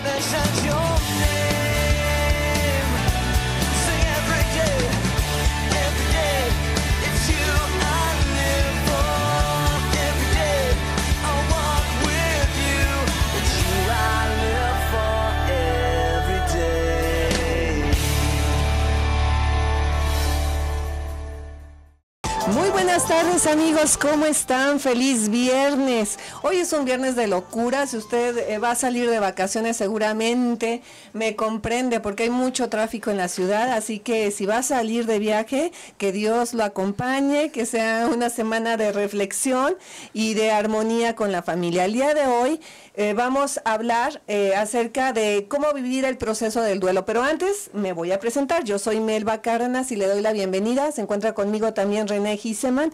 mentions your name. Sing every day, it's you I live for. Every day I walk with you, it's you I live for. Every day. Muy buenas tardes, amigos, ¿cómo están? Feliz viernes. Hoy es un viernes de locura. Si usted va a salir de vacaciones, seguramente me comprende porque hay mucho tráfico en la ciudad, así que si va a salir de viaje, que Dios lo acompañe, que sea una semana de reflexión y de armonía con la familia. El día de hoy vamos a hablar acerca de cómo vivir el proceso del duelo, pero antes me voy a presentar. Yo soy Melba Cárdenas y le doy la bienvenida. Se encuentra conmigo también René Giseman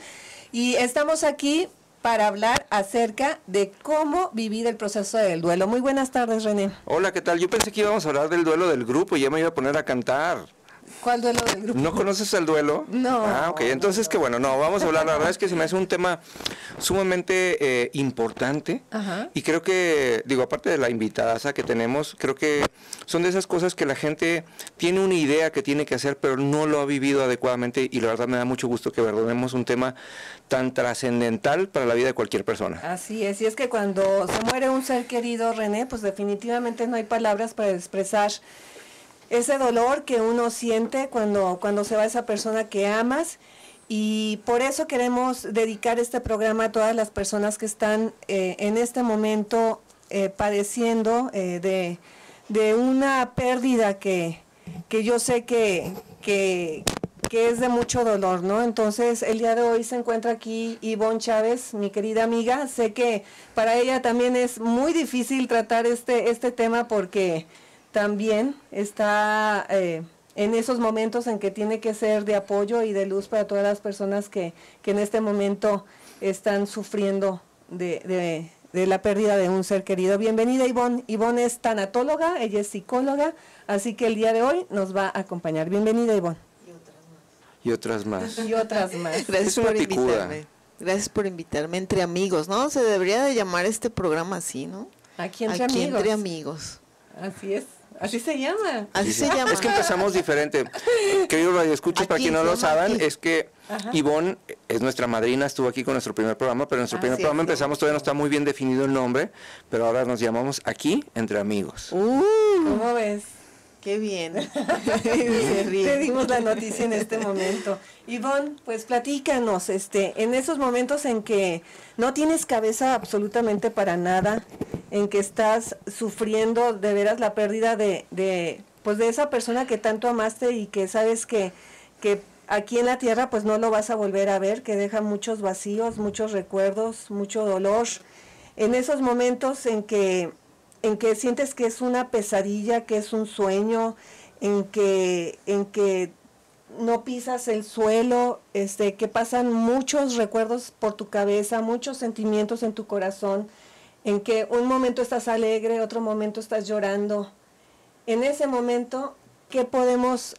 y estamos aquí para hablar acerca de cómo vivir el proceso del duelo. Muy buenas tardes, René. Hola, ¿qué tal? Yo pensé que íbamos a hablar del duelo del grupo y ya me iba a poner a cantar. ¿Cuál duelo del grupo? ¿No conoces el duelo? No. Ah, ok, entonces que bueno, no, vamos a hablar, la verdad es que se me hace un tema sumamente importante. Ajá. Y creo que, digo, aparte de la invitadaza que tenemos, creo que son de esas cosas que la gente tiene una idea que tiene que hacer, pero no lo ha vivido adecuadamente y la verdad me da mucho gusto que abordemos un tema tan trascendental para la vida de cualquier persona. Así es, y es que cuando se muere un ser querido, René, pues definitivamente no hay palabras para expresar ese dolor que uno siente cuando se va esa persona que amas, y por eso queremos dedicar este programa a todas las personas que están en este momento padeciendo de una pérdida que yo sé que es de mucho dolor, ¿no? Entonces, el día de hoy se encuentra aquí Ivonne Chávez, mi querida amiga. Sé que para ella también es muy difícil tratar este tema porque también está en esos momentos en que tiene que ser de apoyo y de luz para todas las personas que en este momento están sufriendo de la pérdida de un ser querido. Bienvenida, Ivonne. Ivonne es tanatóloga, ella es psicóloga, así que el día de hoy nos va a acompañar. Bienvenida, Ivonne. Y otras más. Y otras más. Gracias por invitarme. Gracias por invitarme. Entre amigos, ¿no? Se debería de llamar este programa así, ¿no? Aquí entre Aquí amigos. entre amigos. Así es. Así se llama. Así se llama. Es que empezamos diferente. Queridos radioescuchas, para Aquí, quien no se lo llama saben, aquí. es que Ajá. Ivonne es nuestra madrina, estuvo aquí con nuestro primer programa, pero en nuestro primer Así programa es. empezamos, todavía no está muy bien definido el nombre, pero ahora nos llamamos Aquí Entre Amigos. ¿Cómo ves? Qué bien. Se ríe. Te dimos la noticia en este momento. Ivonne, pues platícanos, en esos momentos en que no tienes cabeza absolutamente para nada, en que estás sufriendo de veras la pérdida de esa persona que tanto amaste y que sabes que aquí en la tierra pues no lo vas a volver a ver, que deja muchos vacíos, muchos recuerdos, mucho dolor. En esos momentos en que sientes que es una pesadilla, que es un sueño, en que no pisas el suelo, que pasan muchos recuerdos por tu cabeza, muchos sentimientos en tu corazón, en que un momento estás alegre, otro momento estás llorando. En ese momento, ¿qué podemos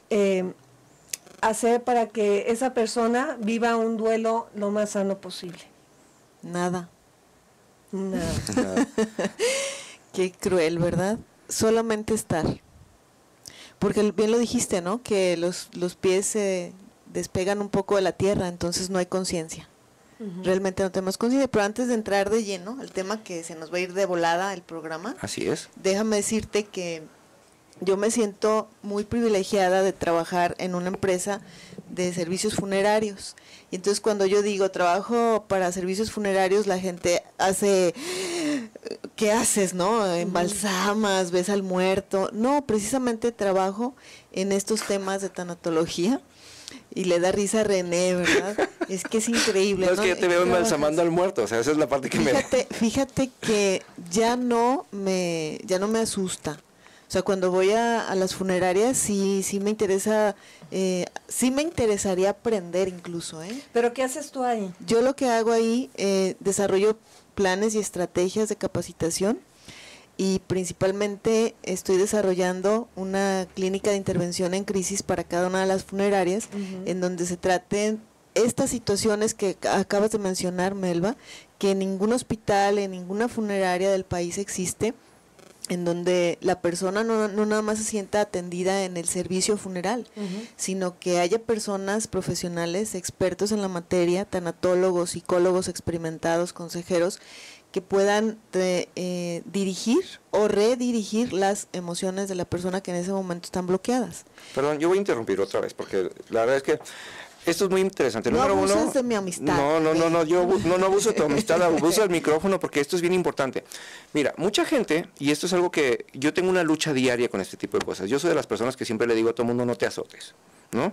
hacer para que esa persona viva un duelo lo más sano posible? Nada. Nada. Qué cruel, ¿verdad? Solamente estar. Porque bien lo dijiste, ¿no? Que los pies se despegan un poco de la tierra, entonces no hay conciencia. Realmente no tenemos conciencia. Pero antes de entrar de lleno al tema, que se nos va a ir de volada el programa, Así es. déjame decirte que yo me siento muy privilegiada de trabajar en una empresa de servicios funerarios. Y entonces cuando yo digo trabajo para servicios funerarios, la gente hace, ¿qué haces, no? Embalsamas, ves al muerto. No, precisamente trabajo en estos temas de tanatología. Y le da risa a René, ¿verdad? Es que es increíble. No, es que yo te veo embalsamando al muerto, o sea, esa es la parte que Fíjate que ya no me asusta. O sea, cuando voy a las funerarias sí me interesa, sí me interesaría aprender incluso, ¿eh? ¿Pero qué haces tú ahí? Yo lo que hago ahí, desarrollo planes y estrategias de capacitación y principalmente estoy desarrollando una clínica de intervención en crisis para cada una de las funerarias, en donde se traten estas situaciones que acabas de mencionar, Melba, que en ningún hospital, en ninguna funeraria del país existe, en donde la persona no nada más se sienta atendida en el servicio funeral, sino que haya personas profesionales, expertos en la materia, tanatólogos, psicólogos experimentados, consejeros, que puedan dirigir o redirigir las emociones de la persona que en ese momento están bloqueadas. Perdón, yo voy a interrumpir otra vez, porque la verdad es que esto es muy interesante. No Número abuses uno, de mi amistad. No, yo no abuso de tu amistad, abuso del micrófono, porque esto es bien importante. Mira, mucha gente, y esto es algo que yo tengo una lucha diaria con este tipo de cosas. Yo soy de las personas que siempre le digo a todo el mundo, no te azotes, ¿no?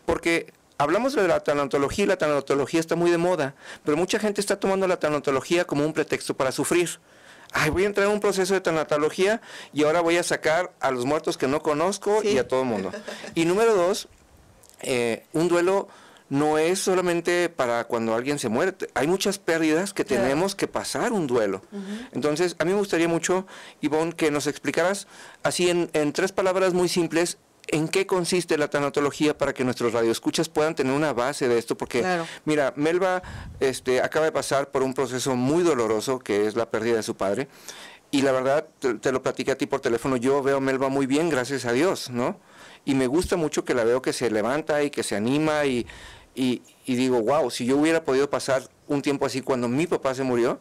Porque hablamos de la tanatología y la tanatología está muy de moda, pero mucha gente está tomando la tanatología como un pretexto para sufrir. Ay, voy a entrar en un proceso de tanatología y ahora voy a sacar a los muertos que no conozco y a todo el mundo. Y número dos, un duelo no es solamente para cuando alguien se muere. Hay muchas pérdidas que tenemos que pasar un duelo. Entonces, a mí me gustaría mucho, Ivonne, que nos explicaras así en 3 palabras muy simples en qué consiste la tanatología para que nuestros radioescuchas puedan tener una base de esto, porque mira, Melba acaba de pasar por un proceso muy doloroso que es la pérdida de su padre, y la verdad, te lo platiqué a ti por teléfono, yo veo a Melba muy bien, gracias a Dios, ¿no? Y me gusta mucho que la veo que se levanta y que se anima y digo, wow, si yo hubiera podido pasar un tiempo así cuando mi papá se murió,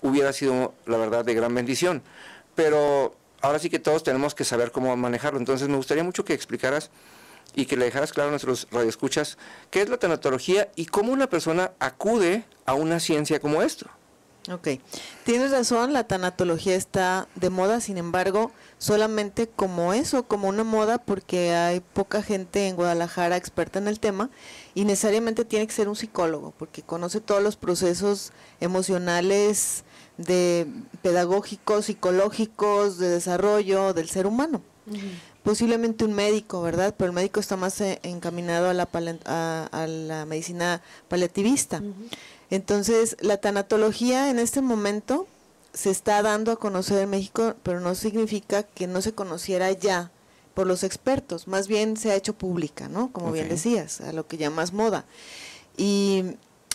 hubiera sido, la verdad, de gran bendición. Pero ahora sí que todos tenemos que saber cómo manejarlo. Entonces me gustaría mucho que explicaras y que le dejaras claro a nuestros radioescuchas qué es la tanatología y cómo una persona acude a una ciencia como esto. Ok, tienes razón, la tanatología está de moda, sin embargo, solamente como eso, como una moda, porque hay poca gente en Guadalajara experta en el tema, y necesariamente tiene que ser un psicólogo, porque conoce todos los procesos emocionales, pedagógicos, psicológicos, de desarrollo del ser humano. Posiblemente un médico, ¿verdad? Pero el médico está más encaminado a la medicina paliativista. Entonces, la tanatología en este momento se está dando a conocer en México, pero no significa que no se conociera ya por los expertos, más bien se ha hecho pública, ¿no? Como bien decías, a lo que llamas moda. Y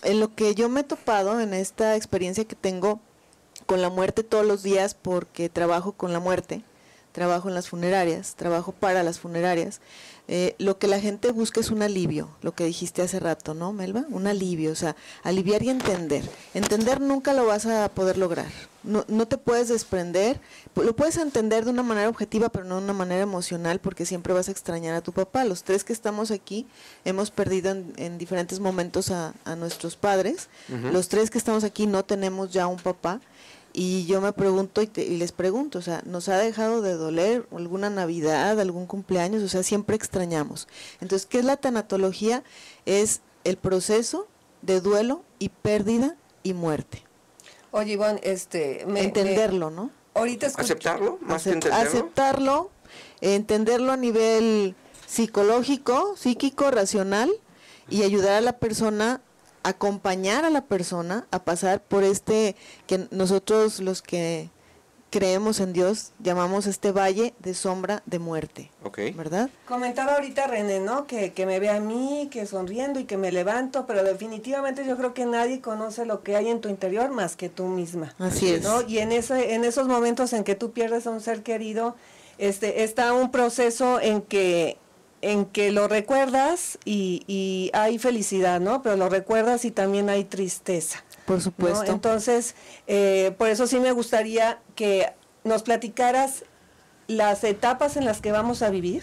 en lo que yo me he topado en esta experiencia que tengo con la muerte todos los días, porque trabajo con la muerte, trabajo en las funerarias, trabajo para las funerarias, lo que la gente busca es un alivio, lo que dijiste hace rato, ¿no, Melba? Un alivio, o sea, aliviar y entender. Entender nunca lo vas a poder lograr, no te puedes desprender, lo puedes entender de una manera objetiva, pero no de una manera emocional, porque siempre vas a extrañar a tu papá. Los 3 que estamos aquí hemos perdido en diferentes momentos a nuestros padres, los 3 que estamos aquí no tenemos ya un papá. Y yo me pregunto y les pregunto, o sea, ¿nos ha dejado de doler alguna Navidad, algún cumpleaños? O sea, siempre extrañamos. Entonces, ¿qué es la tanatología? Es el proceso de duelo y pérdida y muerte. Oye, Ivonne, entenderlo, ¿no? Ahorita ¿Aceptarlo? Más que entenderlo. Aceptarlo, entenderlo a nivel psicológico, psíquico, racional, y ayudar a la persona, acompañar a la persona a pasar por que nosotros los que creemos en Dios llamamos valle de sombra de muerte, ¿verdad? Comentaba ahorita René, ¿no? Que me ve a mí, que sonriendo y que me levanto, pero definitivamente yo creo que nadie conoce lo que hay en tu interior más que tú misma. Así es. ¿No? Y en esos momentos en que tú pierdes a un ser querido, está un proceso en que lo recuerdas y hay felicidad, ¿no? Pero lo recuerdas y también hay tristeza. Por supuesto. ¿No? Entonces, por eso sí me gustaría que nos platicaras las etapas en las que vamos a vivir.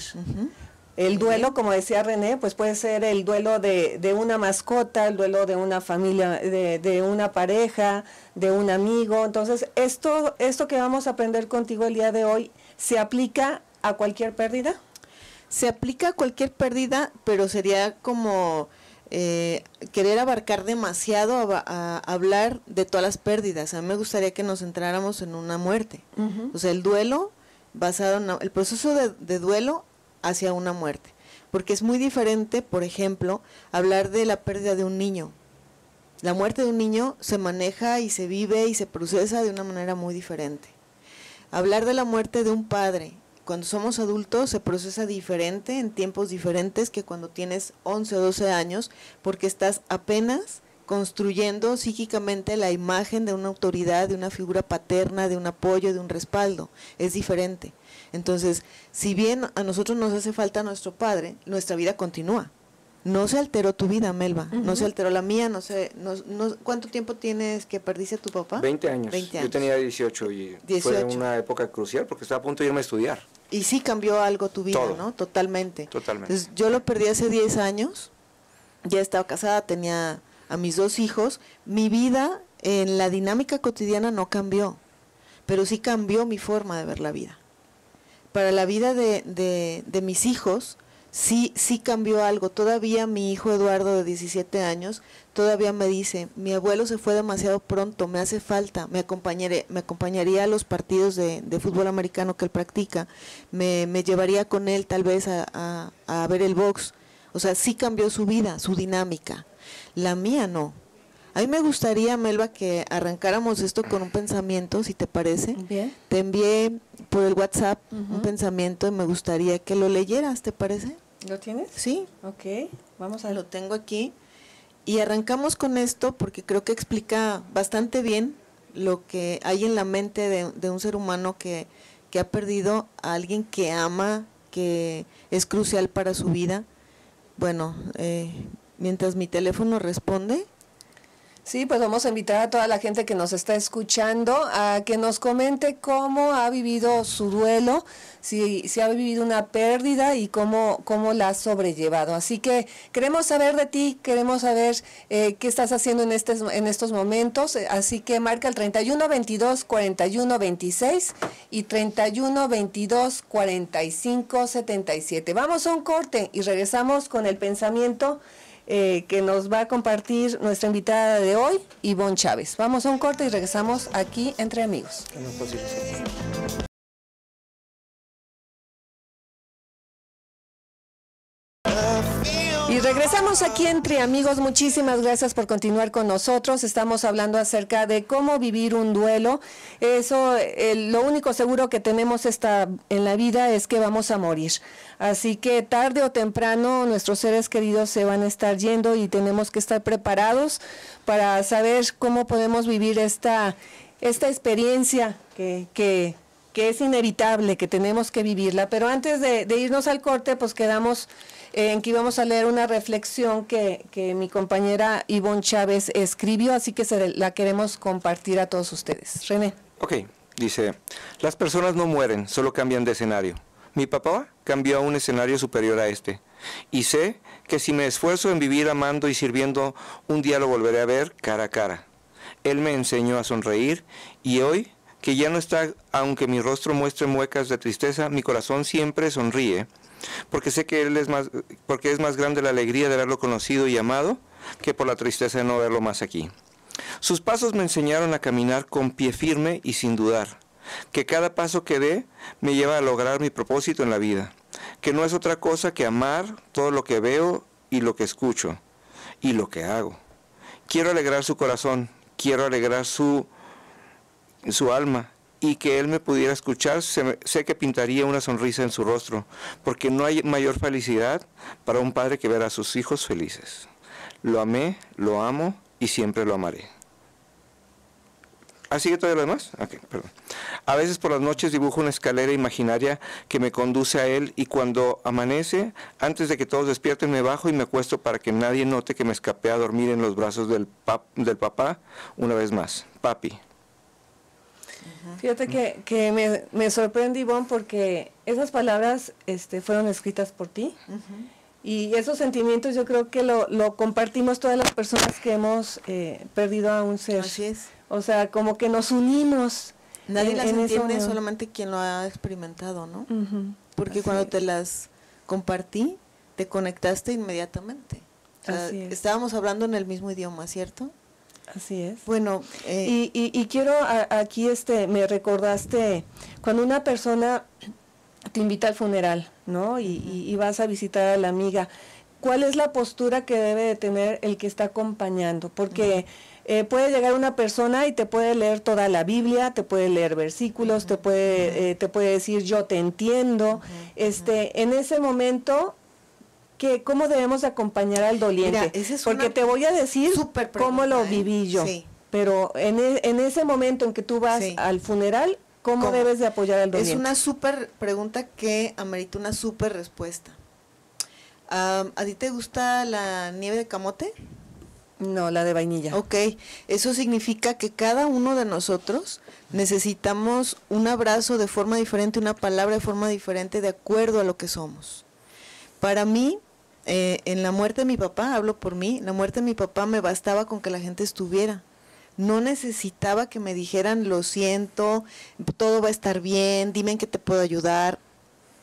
El duelo, como decía René, pues puede ser el duelo de una mascota, el duelo de una familia, de una pareja, de un amigo. Entonces, esto que vamos a aprender contigo el día de hoy, ¿se aplica a cualquier pérdida? Se aplica a cualquier pérdida, pero sería como querer abarcar demasiado a hablar de todas las pérdidas. A mí me gustaría que nos centráramos en una muerte. O sea, el duelo basado en el proceso de duelo hacia una muerte. Porque es muy diferente, por ejemplo, hablar de la pérdida de un niño. La muerte de un niño se maneja y se vive y se procesa de una manera muy diferente. Hablar de la muerte de un padre, cuando somos adultos se procesa diferente, en tiempos diferentes que cuando tienes 11 o 12 años, porque estás apenas construyendo psíquicamente la imagen de una autoridad, de una figura paterna, de un apoyo, de un respaldo. Es diferente. Entonces, si bien a nosotros nos hace falta nuestro padre, nuestra vida continúa. No se alteró tu vida, Melba, no se alteró la mía, no sé, ¿cuánto tiempo tienes que perdiste a tu papá? 20 años. 20 años. Yo tenía 18 y 18. fue una época crucial porque estaba a punto de irme a estudiar. Y sí cambió algo tu vida, Todo. ¿no? Totalmente. Totalmente. Entonces, yo lo perdí hace 10 años, ya estaba casada, tenía a mis 2 hijos. Mi vida en la dinámica cotidiana no cambió, pero sí cambió mi forma de ver la vida. Para la vida de mis hijos, sí cambió algo. Todavía mi hijo Eduardo, de 17 años, todavía me dice, mi abuelo se fue demasiado pronto, me hace falta, me acompañaría a los partidos de fútbol americano que él practica, me llevaría con él tal vez a ver el box. O sea, sí cambió su vida, su dinámica. La mía no. A mí me gustaría, Melba, que arrancáramos esto con un pensamiento, si te parece. Bien. Te envié por el WhatsApp un pensamiento y me gustaría que lo leyeras, ¿te parece? ¿Lo tienes? Sí, Ok, vamos a lo tengo aquí. Y arrancamos con esto porque creo que explica bastante bien lo que hay en la mente de un ser humano que ha perdido a alguien que ama, que es crucial para su vida. Bueno, mientras mi teléfono responde. Sí, pues vamos a invitar a toda la gente que nos está escuchando a que nos comente cómo ha vivido su duelo, si ha vivido una pérdida y cómo la ha sobrellevado. Así que queremos saber de ti, queremos saber qué estás haciendo en estos momentos. Así que marca el 31 22 41 26 y 31 22 45 77. Vamos a un corte y regresamos con el pensamiento que nos va a compartir nuestra invitada de hoy, Ivonne Chávez. Vamos a un corte y regresamos aquí Entre Amigos. Y regresamos aquí Entre Amigos. Muchísimas gracias por continuar con nosotros. Estamos hablando acerca de cómo vivir un duelo. Eso, lo único seguro que tenemos en la vida es que vamos a morir. Así que tarde o temprano nuestros seres queridos se van a estar yendo y tenemos que estar preparados para saber cómo podemos vivir esta experiencia que es inevitable, que tenemos que vivirla. Pero antes de irnos al corte, pues quedamos en que íbamos a leer una reflexión que mi compañera Ivonne Chávez escribió, así que la queremos compartir a todos ustedes. René. Ok, dice, las personas no mueren, solo cambian de escenario. Mi papá cambió a un escenario superior a este. Y sé que si me esfuerzo en vivir amando y sirviendo, un día lo volveré a ver cara a cara. Él me enseñó a sonreír y hoy, que ya no está, aunque mi rostro muestre muecas de tristeza, mi corazón siempre sonríe. Porque sé que porque es más grande la alegría de haberlo conocido y amado que por la tristeza de no verlo más aquí. Sus pasos me enseñaron a caminar con pie firme y sin dudar, que cada paso que dé me lleva a lograr mi propósito en la vida, que no es otra cosa que amar todo lo que veo y lo que escucho y lo que hago. Quiero alegrar su corazón, quiero alegrar su alma, y que él me pudiera escuchar, sé que pintaría una sonrisa en su rostro, porque no hay mayor felicidad para un padre que ver a sus hijos felices. Lo amé, lo amo y siempre lo amaré. ¿Ah, sigue todo lo demás? Ok, perdón. A veces por las noches dibujo una escalera imaginaria que me conduce a él y cuando amanece, antes de que todos despierten, me bajo y me acuesto para que nadie note que me escapé a dormir en los brazos del papá una vez más. Papi. Fíjate que me sorprende, Ivonne, porque esas palabras fueron escritas por ti. Y esos sentimientos yo creo que lo compartimos todas las personas que hemos perdido a un ser. Así es. O sea, como que nos unimos. Nadie las entiende, eso, solamente quien lo ha experimentado, ¿no? Porque Así cuando es. te las compartí, te conectaste inmediatamente. O sea, Así es. estábamos hablando en el mismo idioma, ¿cierto? Así es. Bueno, Y quiero, aquí me recordaste, cuando una persona te invita al funeral, ¿no? Y vas a visitar a la amiga, ¿cuál es la postura que debe de tener el que está acompañando? Porque puede llegar una persona y te puede leer toda la Biblia, te puede leer versículos, te puede decir yo te entiendo. En ese momento cómo debemos de acompañar al doliente. Mira, esa es porque una te voy a decir súper cómo pregunta, lo ¿eh? viví yo. Sí. Pero en ese momento en que tú vas Sí. al funeral, ¿cómo ¿Cómo? debes de apoyar al doliente? Es una súper pregunta que amerita una súper respuesta. ¿A ti te gusta la nieve de camote? No, la de vainilla. Ok, eso significa que cada uno de nosotros necesitamos un abrazo de forma diferente, una palabra de forma diferente, de acuerdo a lo que somos. Para mí, en la muerte de mi papá, hablo por mí, en la muerte de mi papá me bastaba con que la gente estuviera. No necesitaba que me dijeran, lo siento, todo va a estar bien, dime en qué te puedo ayudar,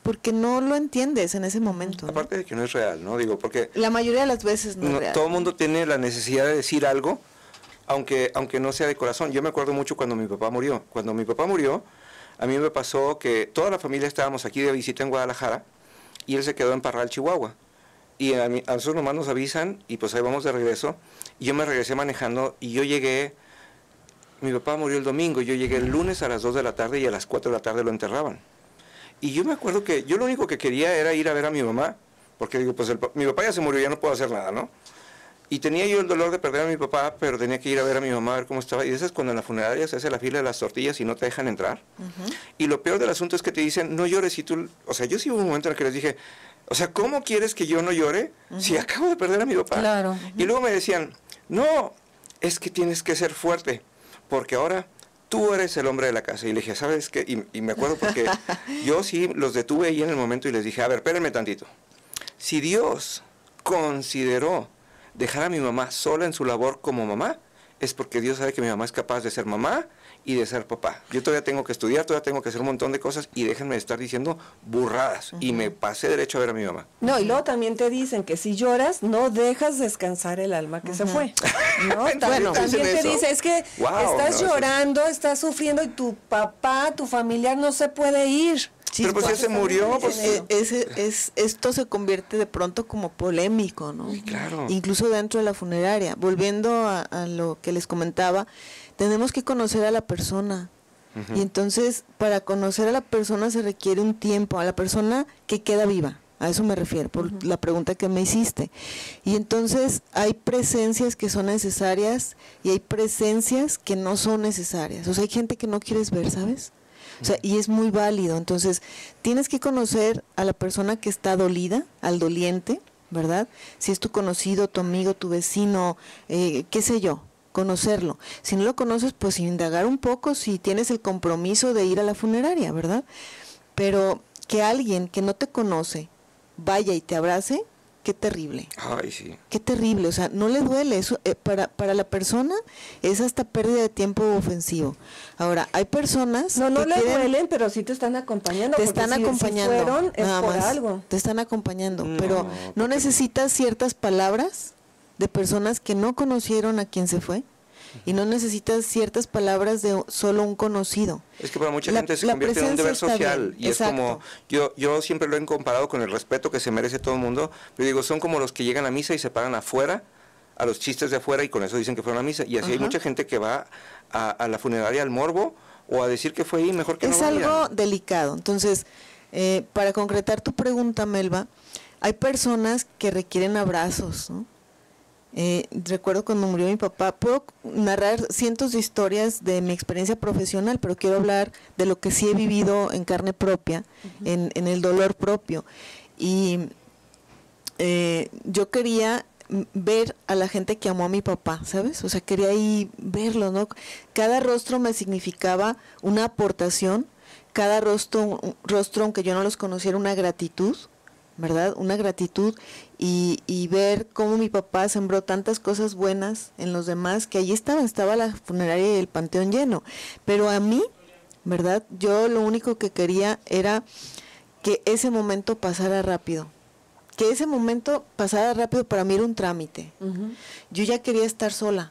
porque no lo entiendes en ese momento, ¿no? Aparte de que no es real, ¿no? Digo, porque La mayoría de las veces no es real. todo el mundo tiene la necesidad de decir algo, aunque no sea de corazón. Yo me acuerdo mucho cuando mi papá murió. Cuando mi papá murió, a mí me pasó que toda la familia estábamos aquí de visita en Guadalajara y él se quedó en Parral, Chihuahua. Y a nosotros nomás nos avisan y pues ahí vamos de regreso. Y yo me regresé manejando y yo llegué, mi papá murió el domingo, yo llegué el lunes a las 2 de la tarde y a las 4 de la tarde lo enterraban. Y yo me acuerdo que yo lo único que quería era ir a ver a mi mamá, porque digo, pues mi papá ya se murió, ya no puedo hacer nada, ¿no? Y tenía yo el dolor de perder a mi papá, pero tenía que ir a ver a mi mamá a ver cómo estaba. Y eso es cuando en la funeraria se hace la fila de las tortillas y no te dejan entrar. Y lo peor del asunto es que te dicen, no llores. Y tú, o sea, yo sí hubo un momento en el que les dije, o sea, ¿cómo quieres que yo no llore si acabo de perder a mi papá? Claro. Y luego me decían, no, es que tienes que ser fuerte, porque ahora tú eres el hombre de la casa. Y le dije, ¿sabes qué? Y me acuerdo porque yo sí los detuve ahí en el momento y les dije, a ver, espérenme tantito. Si Dios consideró dejar a mi mamá sola en su labor como mamá, es porque Dios sabe que mi mamá es capaz de ser mamá y de ser papá. Yo todavía tengo que estudiar, todavía tengo que hacer un montón de cosas y déjenme de estar diciendo burradas. Y me pasé derecho a ver a mi mamá. No, y luego también te dicen que si lloras, no dejas descansar el alma que se fue. ¿No? Bueno, También ¿dicen te eso? dice, es que Wow, estás no, llorando, estás sufriendo y tu papá, tu familiar no se puede ir. Sí, pero pues ya se murió, pues esto se convierte de pronto como polémico, ¿no? claro. Incluso dentro de la funeraria. Volviendo a lo que les comentaba, tenemos que conocer a la persona. Y entonces, para conocer a la persona se requiere un tiempo, a la persona que queda viva. A eso me refiero, por la pregunta que me hiciste. Y entonces hay presencias que son necesarias y hay presencias que no son necesarias. O sea, hay gente que no quieres ver, ¿sabes? O sea, y es muy válido. Entonces, tienes que conocer a la persona que está dolida, al doliente, ¿verdad? Si es tu conocido, tu amigo, tu vecino, qué sé yo, conocerlo. Si no lo conoces, pues indagar un poco si tienes el compromiso de ir a la funeraria, ¿verdad? Pero que alguien que no te conoce vaya y te abrace, qué terrible. Ay, sí. Qué terrible, o sea, no le duele, eso para la persona es hasta pérdida de tiempo ofensivo. Ahora, hay personas No que le quieren- duelen, pero sí te están acompañando. te porque están si acompañando, fueron, es nada por más, algo. te están acompañando, No, pero no necesitas ciertas palabras de personas que no conocieron a quien se fue y no necesitas ciertas palabras de solo un conocido. Es que para mucha La- gente se la convierte en un presencia deber está social bien, y es como, exacto. yo siempre lo he comparado con el respeto que se merece todo el mundo, pero digo, son como los que llegan a misa y se paran afuera, a los chistes de afuera y con eso dicen que fueron a misa, y así hay Ajá. mucha gente que va a la funeraria al morbo o a decir que fue ahí, mejor que Es no algo vayan. delicado. Entonces, para concretar tu pregunta, Melba, hay personas que requieren abrazos, ¿no? Recuerdo cuando murió mi papá, puedo narrar cientos de historias de mi experiencia profesional, pero quiero hablar de lo que sí he vivido en carne propia, en el dolor propio. Y yo quería ver a la gente que amó a mi papá, ¿sabes? O sea, quería ahí verlo, ¿no? Cada rostro me significaba una aportación, cada rostro, aunque yo no los conociera, una gratitud, ¿verdad? Una gratitud y ver cómo mi papá sembró tantas cosas buenas en los demás, que allí estaba la funeraria y el panteón lleno. Pero a mí, ¿verdad? Yo lo único que quería era que ese momento pasara rápido. Que ese momento pasara rápido para mí era un trámite. Yo ya quería estar sola.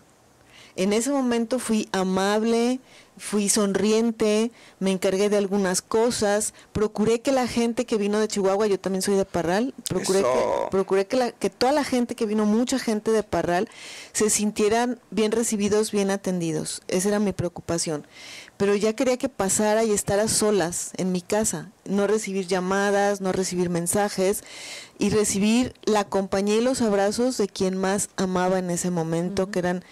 En ese momento fui amable, fui sonriente, me encargué de algunas cosas, procuré que la gente que vino de Chihuahua, yo también soy de Parral, Eso. procuré que toda la gente que vino, mucha gente de Parral, se sintieran bien recibidos, bien atendidos. Esa era mi preocupación. Pero ya quería que pasara y estar a solas en mi casa, no recibir llamadas, no recibir mensajes y recibir la compañía y los abrazos de quien más amaba en ese momento, que eran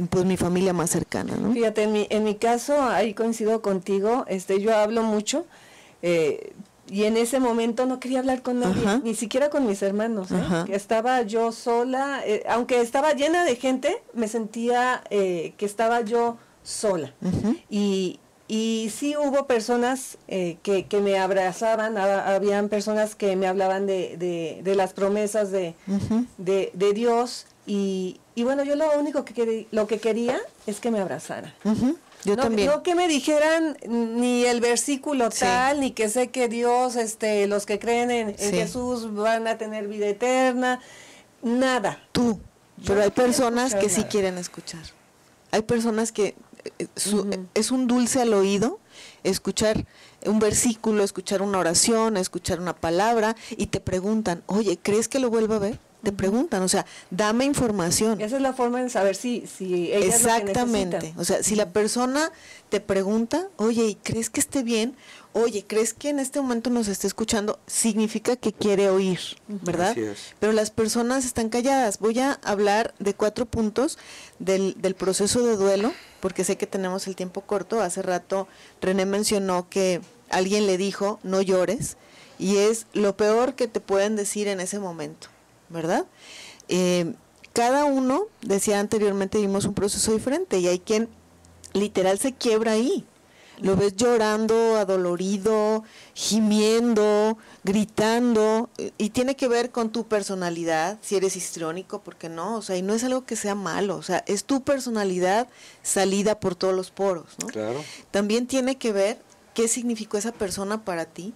pues mi familia más cercana, ¿no? Fíjate, en mi caso, ahí coincido contigo, yo hablo mucho, y en ese momento no quería hablar con nadie, Ajá. ni siquiera con mis hermanos, Ajá. que estaba yo sola, aunque estaba llena de gente, me sentía que estaba yo sola. Ujú. Y sí hubo personas que me abrazaban, habían personas que me hablaban de las promesas Ujú. de Dios, y bueno, yo lo único lo que quería es que me abrazaran. Ujú. Yo No, también. no que me dijeran ni el versículo Sí. tal, ni que sé que Dios, los que creen en Sí. Jesús van a tener vida eterna, nada. Tú, Yo pero no hay quería personas escuchar que sí nada. quieren escuchar. Hay personas que Ujú. es un dulce al oído escuchar un versículo, escuchar una oración, escuchar una palabra y te preguntan, oye, ¿crees que lo vuelva a ver? Te preguntan, o sea, dame información. Esa es la forma de saber si ella es lo que Exactamente. necesita. O sea, si la persona te pregunta, oye, ¿y crees que esté bien? Oye, ¿crees que en este momento nos está escuchando? Significa que quiere oír, ¿verdad? Así es. Pero las personas están calladas. Voy a hablar de 4 puntos del proceso de duelo, porque sé que tenemos el tiempo corto. Hace rato René mencionó que alguien le dijo, no llores, y es lo peor que te pueden decir en ese momento, ¿verdad? Cada uno, decía anteriormente, vimos un proceso diferente y hay quien literal se quiebra ahí. Lo ves llorando, adolorido, gimiendo, gritando, y tiene que ver con tu personalidad, si eres histriónico, ¿por qué no? O sea, y no es algo que sea malo, o sea, es tu personalidad salida por todos los poros, ¿no? Claro. También tiene que ver qué significó esa persona para ti,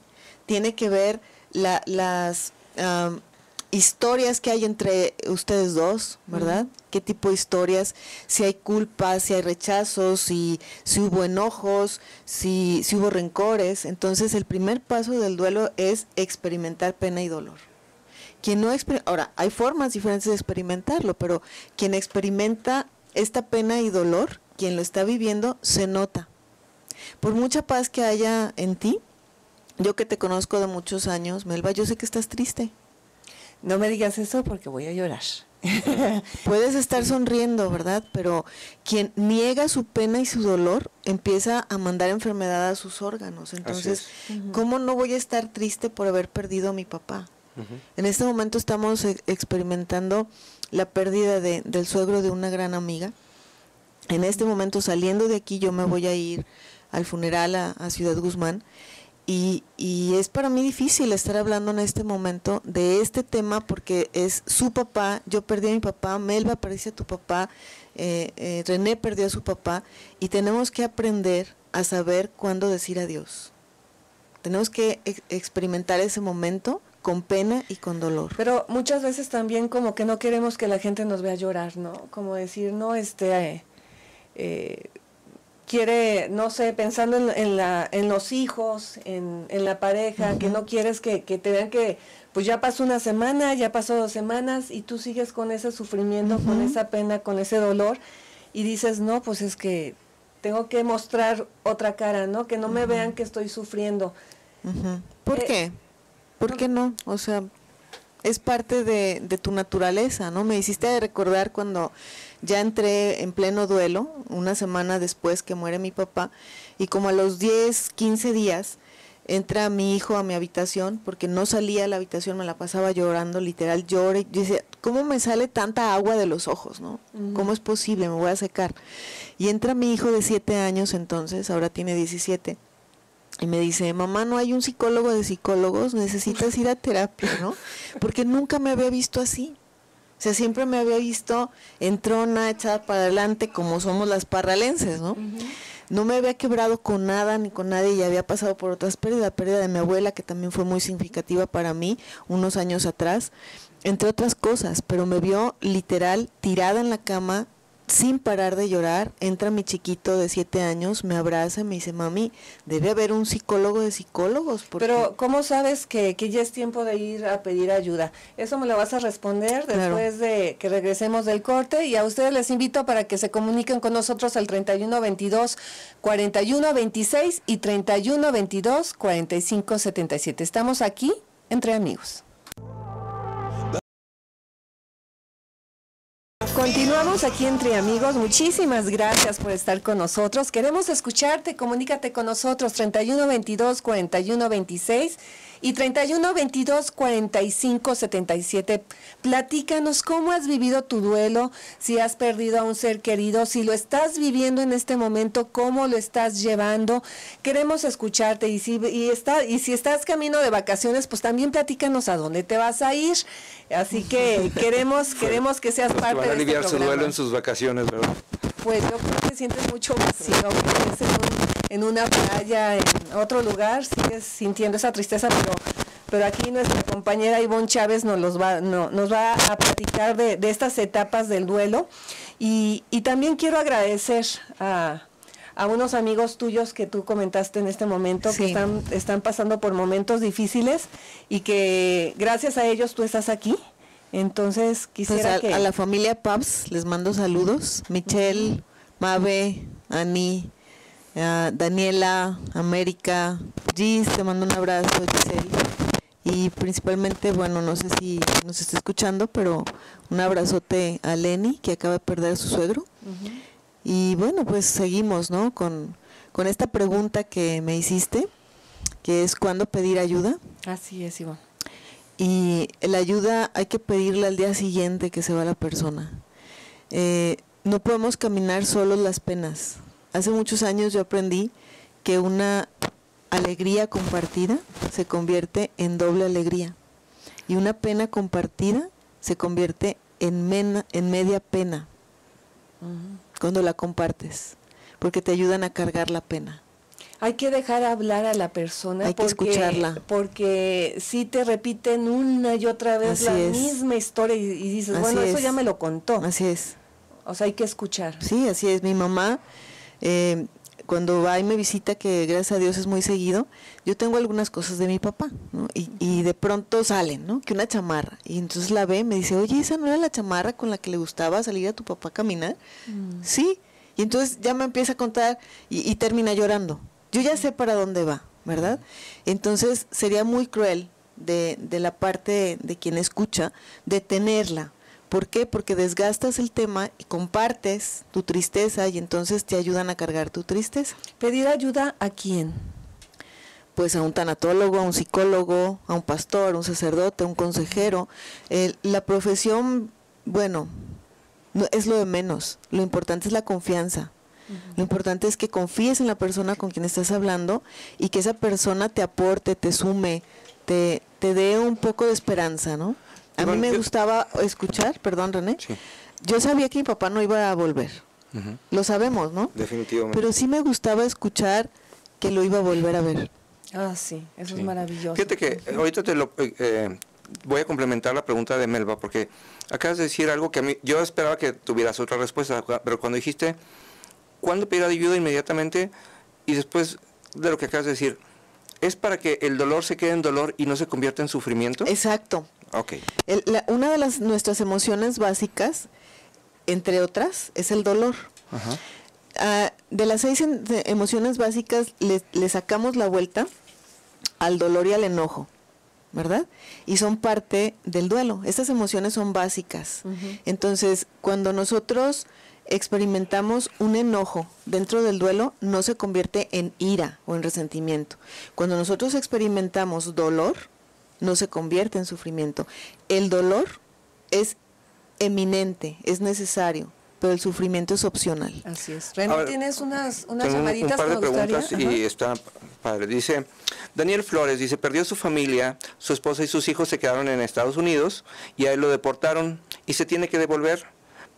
tiene que ver las historias que hay entre ustedes dos, ¿verdad? ¿Qué tipo de historias? Si hay culpas, si hay rechazos, si hubo enojos, si hubo rencores. Entonces, el primer paso del duelo es experimentar pena y dolor. Quien no ahora, hay formas diferentes de experimentarlo, pero quien experimenta esta pena y dolor, quien lo está viviendo, se nota. Por mucha paz que haya en ti, yo que te conozco de muchos años, Melba, yo sé que estás triste. No me digas eso porque voy a llorar. Puedes estar sonriendo, ¿verdad? Pero quien niega su pena y su dolor empieza a mandar enfermedad a sus órganos. Entonces, ¿cómo no voy a estar triste por haber perdido a mi papá? En este momento estamos experimentando la pérdida del suegro de una gran amiga. En este momento, saliendo de aquí, yo me voy a ir al funeral a Ciudad Guzmán. Y es para mí difícil estar hablando en este momento de este tema porque es su papá, yo perdí a mi papá, Melba perdió a tu papá, René perdió a su papá, y tenemos que aprender a saber cuándo decir adiós. Tenemos que experimentar ese momento con pena y con dolor. Pero muchas veces también como que no queremos que la gente nos vea llorar, ¿no? Como decir, no, quiere, no sé, pensando en los hijos, en la pareja, que no quieres que te vean que pues ya pasó una semana, ya pasó 2 semanas y tú sigues con ese sufrimiento, con esa pena, con ese dolor y dices, no, pues es que tengo que mostrar otra cara, ¿no? Que no me vean que estoy sufriendo. ¿Por qué? ¿Por qué no? O sea, es parte de tu naturaleza, ¿no? Me hiciste recordar cuando ya entré en pleno duelo, una semana después que muere mi papá, y como a los 10, 15 días, entra mi hijo a mi habitación, porque no salía a la habitación, me la pasaba llorando, literal lloré. Yo decía, ¿cómo me sale tanta agua de los ojos, no? ¿Cómo es posible? Me voy a secar. Y entra mi hijo de 7 años entonces, ahora tiene 17, y me dice, mamá, no hay un psicólogo de psicólogos, necesitas ir a terapia, ¿no? Porque nunca me había visto así. O sea, siempre me había visto entrona, echada para adelante, como somos las parralenses, ¿no? No me había quebrado con nada ni con nadie y había pasado por otras pérdidas, la pérdida de mi abuela, que también fue muy significativa para mí unos años atrás, entre otras cosas, pero me vio literal tirada en la cama, sin parar de llorar. Entra mi chiquito de 7 años, me abraza y me dice, mami, debe haber un psicólogo de psicólogos. Porque... Pero, ¿cómo sabes que ya es tiempo de ir a pedir ayuda? Eso me lo vas a responder después de que regresemos del corte, y a ustedes les invito para que se comuniquen con nosotros al 3122-4126 y 3122-4577. Estamos aquí entre amigos. Continuamos aquí entre amigos. Muchísimas gracias por estar con nosotros. Queremos escucharte. Comunícate con nosotros 3122-4126 y 3122-4577. Platícanos cómo has vivido tu duelo, si has perdido a un ser querido, si lo estás viviendo en este momento, cómo lo estás llevando. Queremos escucharte, y si estás camino de vacaciones, pues también platícanos a dónde te vas a ir. Así que queremos que seas parte van a de aliviar este su programa. duelo en sus vacaciones, ¿verdad? Pues yo creo que sientes mucho vacío, que es en una playa, en otro lugar, sigues sintiendo esa tristeza, pero aquí nuestra compañera Ivonne Chávez nos va a platicar de estas etapas del duelo. Y también quiero agradecer a unos amigos tuyos que tú comentaste en este momento, Sí. que están pasando por momentos difíciles, y que gracias a ellos tú estás aquí. Entonces quisiera Pues a la familia Paps les mando saludos. Michelle, Mabe, Ani, Daniela, América, Gis, te mando un abrazo, Giselle. Y principalmente, bueno, no sé si nos está escuchando, pero un abrazote a Lenny, que acaba de perder a su suegro. Y bueno, pues seguimos, ¿no? Con esta pregunta que me hiciste, que es ¿cuándo pedir ayuda? Así es, Ivonne. Y la ayuda hay que pedirla al día siguiente que se va la persona. No podemos caminar solos las penas. Hace muchos años yo aprendí que una alegría compartida se convierte en doble alegría, y una pena compartida se convierte en media pena cuando la compartes, porque te ayudan a cargar la pena. Hay que dejar hablar a la persona. Hay que escucharla. Porque si te repiten una y otra vez Así la es. misma historia, y dices, Así bueno, eso es. ya me lo contó. Así es. O sea, hay que escuchar. Sí, así es. Mi mamá, cuando va y me visita, que gracias a Dios es muy seguido, yo tengo algunas cosas de mi papá, ¿no? Y de pronto salen, ¿no? Que una chamarra. Y entonces la ve, me dice, oye, ¿esa no era la chamarra con la que le gustaba salir a tu papá a caminar? Sí. Y entonces ya me empieza a contar y termina llorando. Yo ya sé para dónde va, ¿verdad? Entonces sería muy cruel de la parte de quien escucha detenerla. ¿Por qué? Porque desgastas el tema y compartes tu tristeza, y entonces te ayudan a cargar tu tristeza. ¿Pedir ayuda a quién? Pues a un tanatólogo, a un psicólogo, a un pastor, a un sacerdote, a un consejero. La profesión, bueno, no, es lo de menos. Lo importante es la confianza. Lo importante es que confíes en la persona con quien estás hablando, y que esa persona te aporte, te sume, te dé un poco de esperanza, ¿no? A mí me gustaba escuchar, perdón, René, Sí. yo sabía que mi papá no iba a volver. Lo sabemos, ¿no? Definitivamente. Pero sí me gustaba escuchar que lo iba a volver a ver. Ah, sí, eso Sí. es maravilloso. Fíjate que ahorita voy a complementar la pregunta de Melba, porque acabas de decir algo que a mí, yo esperaba que tuvieras otra respuesta, pero cuando dijiste, ¿cuándo pedir ayuda? Inmediatamente, y después de lo que acabas de decir, ¿es para que el dolor se quede en dolor y no se convierta en sufrimiento? Exacto. Ok. Una de nuestras emociones básicas, entre otras, es el dolor. Ajá. De las 6 emociones básicas, le sacamos la vuelta al dolor y al enojo, ¿verdad? Y son parte del duelo. Estas emociones son básicas. Entonces, cuando nosotros experimentamos un enojo dentro del duelo, no se convierte en ira o en resentimiento. Cuando nosotros experimentamos dolor, no se convierte en sufrimiento. El dolor es eminente, es necesario, pero el sufrimiento es opcional. Así es. René, Ahora, ¿tienes unas Tengo un llamaditas par que de me gustaría? preguntas y está padre. Dice, Daniel Flores, dice, perdió su familia, su esposa y sus hijos se quedaron en Estados Unidos y a él lo deportaron y se tiene que devolver.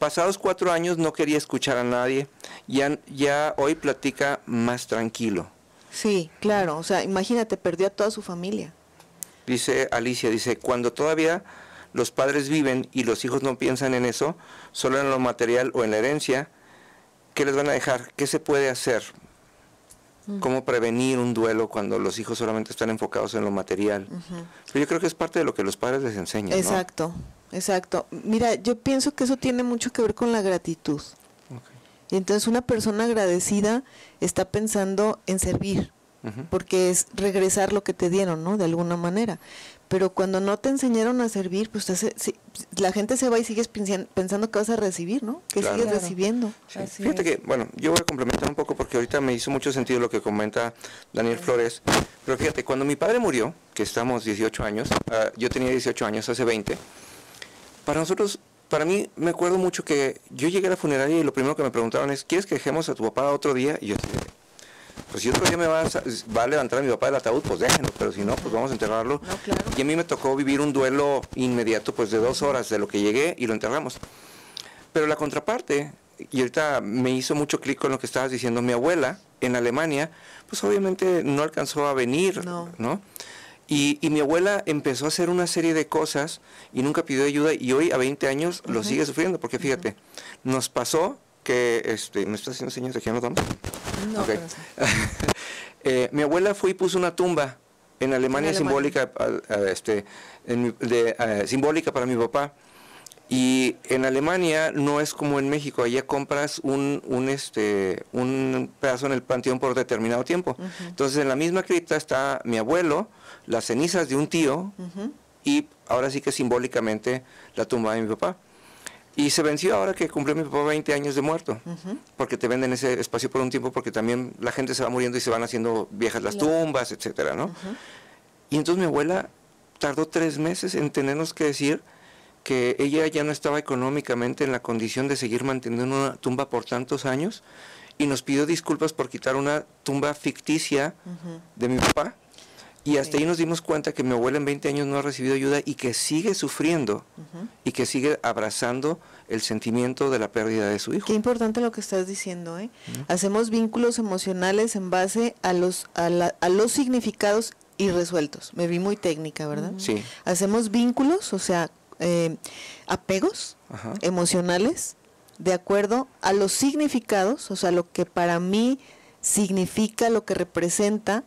Pasados 4 años no quería escuchar a nadie, ya hoy platica más tranquilo. Sí, claro, o sea, imagínate, perdió a toda su familia. Dice Alicia, dice, cuando todavía los padres viven y los hijos no piensan en eso, solo en lo material o en la herencia, ¿qué les van a dejar? ¿Qué se puede hacer? ¿Cómo prevenir un duelo cuando los hijos solamente están enfocados en lo material? Pero yo creo que es parte de lo que los padres les enseñan, ¿no? Exacto, exacto. Mira, yo pienso que eso tiene mucho que ver con la gratitud. Y entonces una persona agradecida está pensando en servir, porque es regresar lo que te dieron, ¿no? De alguna manera. Pero cuando no te enseñaron a servir, pues la gente se va y sigues pensando que vas a recibir, ¿no? Que Claro. sigues Claro. recibiendo. Sí. Así Fíjate es. que, bueno, yo voy a complementar un poco porque ahorita me hizo mucho sentido lo que comenta Daniel Flores, pero fíjate, cuando mi padre murió, que estamos 18 años, yo tenía 18 años, hace 20, para mí, me acuerdo mucho que yo llegué a la funeraria y lo primero que me preguntaron es, ¿quieres que dejemos a tu papá otro día? Y yo dije, pues si otro día me va a levantar a mi papá del ataúd, pues déjenlo, pero si no, pues vamos a enterrarlo. No, claro. Y a mí me tocó vivir un duelo inmediato, pues de 2 horas de lo que llegué y lo enterramos. Pero la contraparte, y ahorita me hizo mucho clic con lo que estabas diciendo, mi abuela en Alemania, pues obviamente no alcanzó a venir, No. ¿no? Y mi abuela empezó a hacer una serie de cosas y nunca pidió ayuda y hoy a 20 años lo sigue sufriendo, porque fíjate, nos pasó que, ¿me estás haciendo señas de que ya nos vamos? No, Ok. pero sí. Mi abuela fue y puso una tumba en Alemania, En Alemania. simbólica para mi papá. Y en Alemania no es como en México, allá compras un pedazo en el panteón por determinado tiempo. Entonces en la misma cripta está mi abuelo, las cenizas de un tío y ahora sí que simbólicamente la tumba de mi papá. Y se venció ahora que cumplió mi papá 20 años de muerto, porque te venden ese espacio por un tiempo, porque también la gente se va muriendo y se van haciendo viejas las tumbas, etcétera, ¿no? Y entonces mi abuela tardó 3 meses en tenernos que decir que ella ya no estaba económicamente en la condición de seguir manteniendo una tumba por tantos años y nos pidió disculpas por quitar una tumba ficticia de mi papá. Y hasta ahí nos dimos cuenta que mi abuela en 20 años no ha recibido ayuda y que sigue sufriendo y que sigue abrazando el sentimiento de la pérdida de su hijo. Qué importante lo que estás diciendo, ¿eh? Hacemos vínculos emocionales en base a los significados irresueltos. Me vi muy técnica, ¿verdad? Sí. Hacemos vínculos, o sea, apegos Ajá. emocionales de acuerdo a los significados, o sea, lo que para mí significa, lo que representa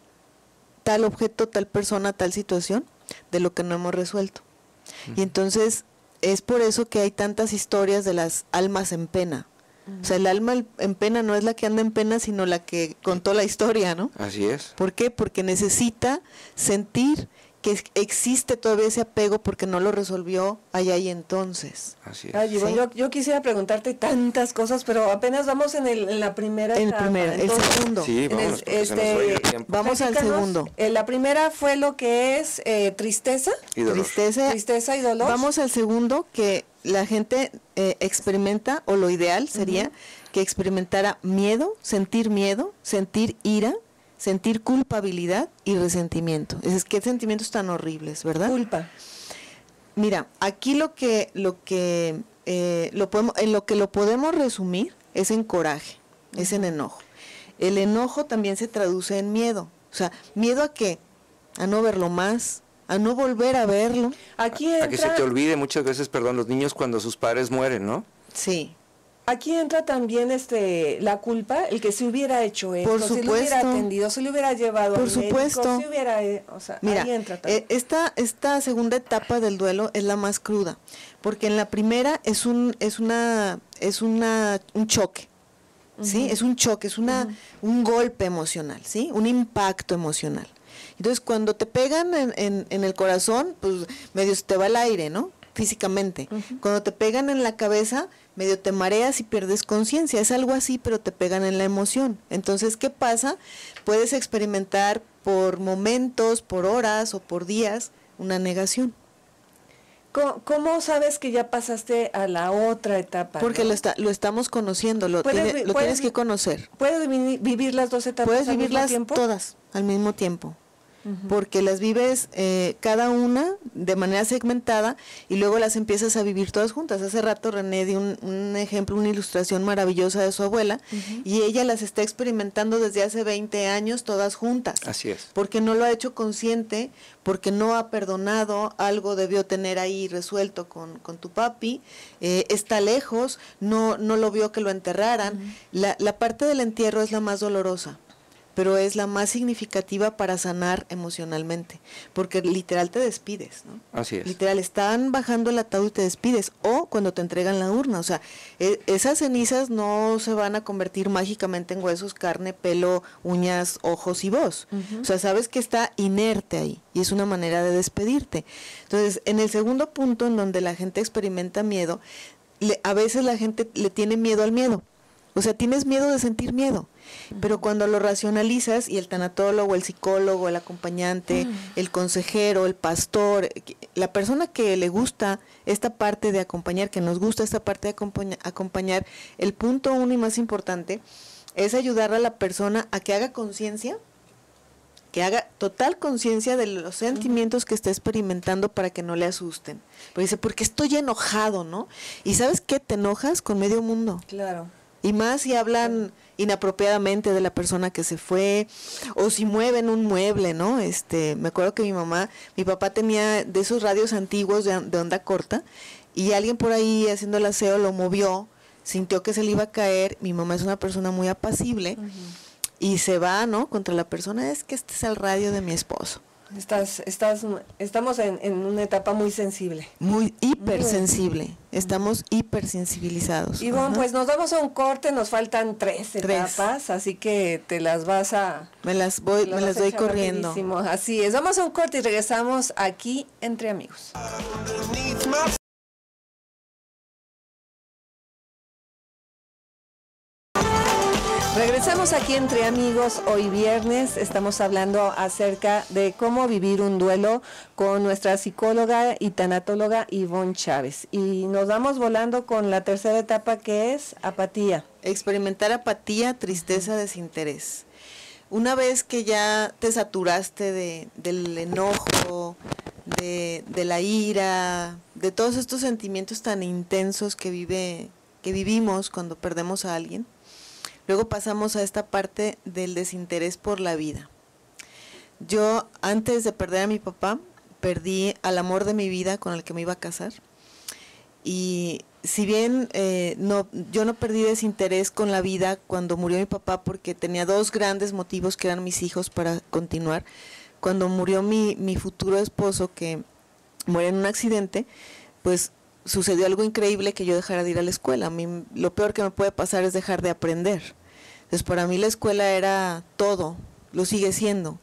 tal objeto, tal persona, tal situación, de lo que no hemos resuelto. Y entonces es por eso que hay tantas historias de las almas en pena. O sea, el alma en pena no es la que anda en pena, sino la que contó la historia, ¿no? Así es. ¿Por qué? Porque necesita sentir que existe todavía ese apego porque no lo resolvió allá y entonces. Así es. Ay, Ivonne, Sí. yo quisiera preguntarte tantas cosas, pero apenas vamos en la primera El etapa. primero, el Entonces, segundo. Sí, en el- vámonos, porque se nos va a ir el tiempo. Vamos al platícanos, segundo. La primera fue lo que es tristeza, Y dolor. Tristeza. y dolor. Vamos al segundo, que la gente experimenta, o lo ideal sería que experimentara miedo, sentir ira, sentir culpabilidad y resentimiento. Es que sentimientos tan horribles, ¿verdad? Culpa. Mira, aquí lo podemos resumir es en coraje, es en enojo. El enojo también se traduce en miedo. O sea, ¿miedo a qué? A no verlo más, a no volver a verlo. Aquí A que se entra, te olvide muchas veces, perdón, los niños cuando sus padres mueren, ¿no? Sí. aquí entra también la culpa, el que se hubiera hecho esto, Por si lo hubiera supuesto. atendido, si lo hubiera llevado Por al médico, supuesto. si hubiera, o sea, Mira, ahí entra también. esta segunda etapa del duelo es la más cruda, porque en la primera es un choque, ¿sí? Es un choque, es un golpe emocional, ¿sí? Un impacto emocional. Entonces, cuando te pegan en el corazón, pues medio se te va el aire, ¿no? Físicamente. Cuando te pegan en la cabeza, medio te mareas y pierdes conciencia. Es algo así, pero te pegan en la emoción. Entonces, ¿qué pasa? Puedes experimentar por momentos, por horas o por días una negación. ¿Cómo sabes que ya pasaste a la otra etapa? Porque ¿no? lo estamos conociendo, lo Puedes tienes que conocer. ¿Puedes vivir las dos etapas Puedes al mismo vivirlas tiempo? todas al mismo tiempo. porque las vives cada una de manera segmentada y luego las empiezas a vivir todas juntas. Hace rato René dio un ejemplo, una ilustración maravillosa de su abuela, y ella las está experimentando desde hace 20 años todas juntas. Así es. Porque no lo ha hecho consciente, porque no ha perdonado, algo debió tener ahí resuelto con tu papi, está lejos, no lo vio que lo enterraran. La parte del entierro es la más dolorosa, pero es la más significativa para sanar emocionalmente, porque literal te despides, ¿no? Así es. Literal, están bajando el ataúd y te despides, o cuando te entregan la urna, o sea, esas cenizas no se van a convertir mágicamente en huesos, carne, pelo, uñas, ojos y voz, o sea, sabes que está inerte ahí, y es una manera de despedirte. Entonces, en el segundo punto, en donde la gente experimenta miedo, a veces la gente le tiene miedo al miedo. O sea, tienes miedo de sentir miedo, pero cuando lo racionalizas, y el tanatólogo, el psicólogo, el acompañante, el consejero, el pastor, la persona que le gusta esta parte de acompañar, que nos gusta esta parte de acompañar, el punto uno y más importante es ayudar a la persona a que haga conciencia, que haga total conciencia de los sentimientos que está experimentando para que no le asusten. Porque dice, porque estoy enojado, ¿no? Y ¿sabes qué? Te enojas con medio mundo. Claro. Y más si hablan inapropiadamente de la persona que se fue, o si mueven un mueble, ¿no? Me acuerdo que mi papá tenía de esos radios antiguos de onda corta, y alguien por ahí haciendo el aseo lo movió, sintió que se le iba a caer. Mi mamá es una persona muy apacible, y se va, ¿no? Contra la persona, es que este es el radio de mi esposo. Estamos en una etapa muy sensible. Muy hipersensible. Estamos hipersensibilizados. Y bueno, Ajá. pues nos vamos a un corte, nos faltan tres etapas, así que te las vas a... Me las doy corriendo. Rapidísimo. Así es, vamos a un corte y regresamos aquí Entre Amigos. Regresamos aquí Entre Amigos, hoy viernes. Estamos hablando acerca de cómo vivir un duelo con nuestra psicóloga y tanatóloga Ivonne Chávez. Y nos vamos volando con la tercera etapa, que es apatía. Experimentar apatía, tristeza, desinterés. Una vez que ya te saturaste del enojo, de la ira, de todos estos sentimientos tan intensos que vivimos cuando perdemos a alguien, luego pasamos a esta parte del desinterés por la vida. Yo, antes de perder a mi papá, perdí al amor de mi vida con el que me iba a casar. Y si bien yo no perdí desinterés con la vida cuando murió mi papá, porque tenía dos grandes motivos que eran mis hijos para continuar. Cuando murió mi futuro esposo, que muere en un accidente, pues sucedió algo increíble, que yo dejara de ir a la escuela. A mí lo peor que me puede pasar es dejar de aprender. Entonces para mí la escuela era todo, lo sigue siendo.